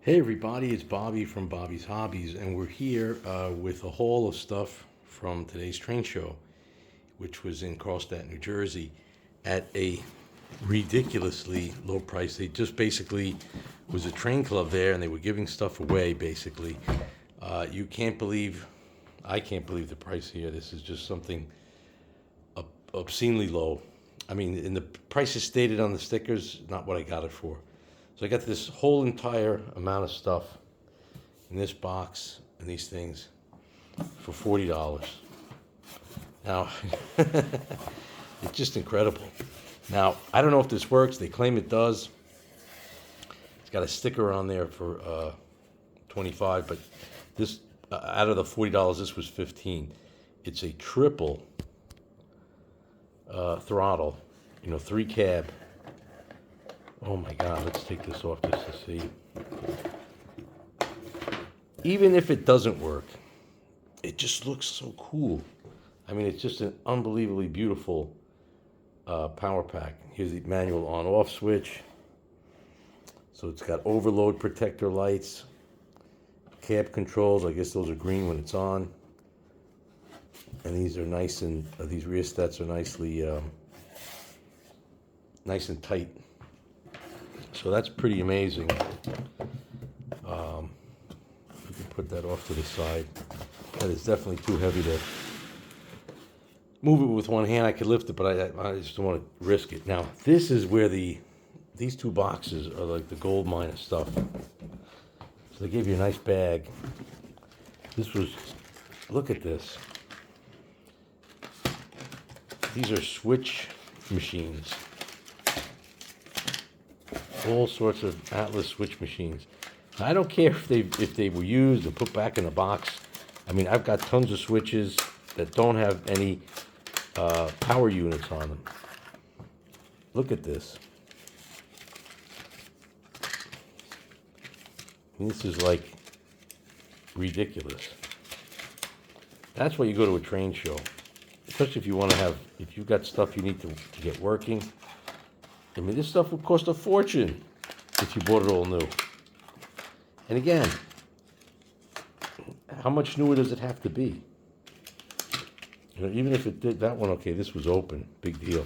Hey everybody, it's Bobby from Bobby's Hobbies, and we're here with a haul of stuff from today's train show, which was in Carlstadt, New Jersey, at a ridiculously low price. They just basically was a train club there, and they were giving stuff away. Basically, you can't believe, I can't believe the price here. This is just something obscenely low. I mean, and the price is stated on the stickers, not what I got it for. So I got this whole entire amount of stuff in this box and these things for $40. Now, it's just incredible. Now, I don't know if this works. They claim it does. It's got a sticker on there for 25, but this out of the $40, this was 15. It's a triple throttle, 3 cab. Oh my God, let's take this off just to see. Even if it doesn't work, it just looks so cool. I mean, it's just an unbelievably beautiful power pack. Here's the manual on-off switch. So it's got overload protector lights, cab controls. I guess those are green when it's on. And these are nice and, these rheostats are nicely, nice and tight. So that's pretty amazing. You can put that off to the side. That is definitely too heavy to move it with one hand. I could lift it, but I just don't want to risk it. Now, this is where these two boxes are like the gold mine of stuff. So they gave you a nice bag. This was, look at this. These are switch machines. All sorts of Atlas switch machines. I don't care if they were used or put back in a box. I mean, I've got tons of switches that don't have any power units on them. Look at this. I mean, this is like ridiculous. That's why you go to a train show, especially if you want to have, if you've got stuff you need to get working. I mean, this stuff would cost a fortune if you bought it all new. And again, how much newer does it have to be? Even if it did that one, okay, this was open, big deal.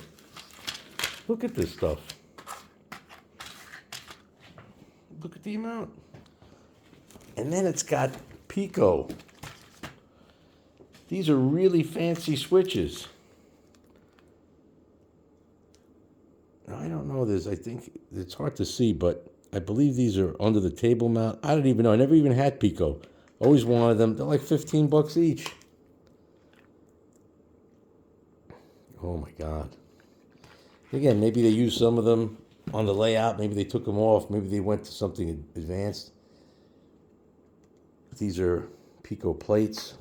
Look at this stuff. Look at the amount. And then it's got Peco. These are really fancy switches. I don't know this. I think it's hard to see, but I believe these are under the table mount. I don't even know. I never even had Peco. Always wanted them. They're like $15 each. Oh my God. Again, maybe they used some of them on the layout. Maybe they took them off. Maybe they went to something advanced. These are Peco plates.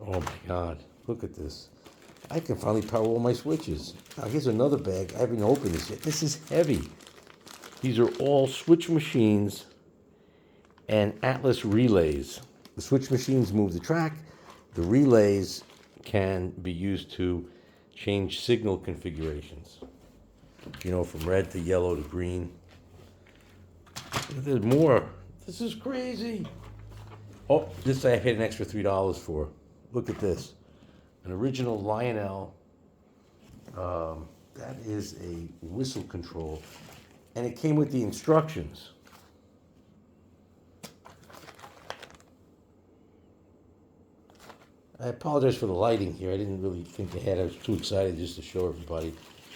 Oh my God. Look at this. I can finally power all my switches. Now here's another bag. I haven't opened this yet. This is heavy. These are all switch machines and Atlas relays. The switch machines move the track. The relays can be used to change signal configurations. From red to yellow to green. There's more. This is crazy. Oh, this I paid an extra $3 for. Look at this. An original Lionel, that is a whistle control, and it came with the instructions. I apologize for the lighting here. I didn't really think ahead. I was too excited just to show everybody.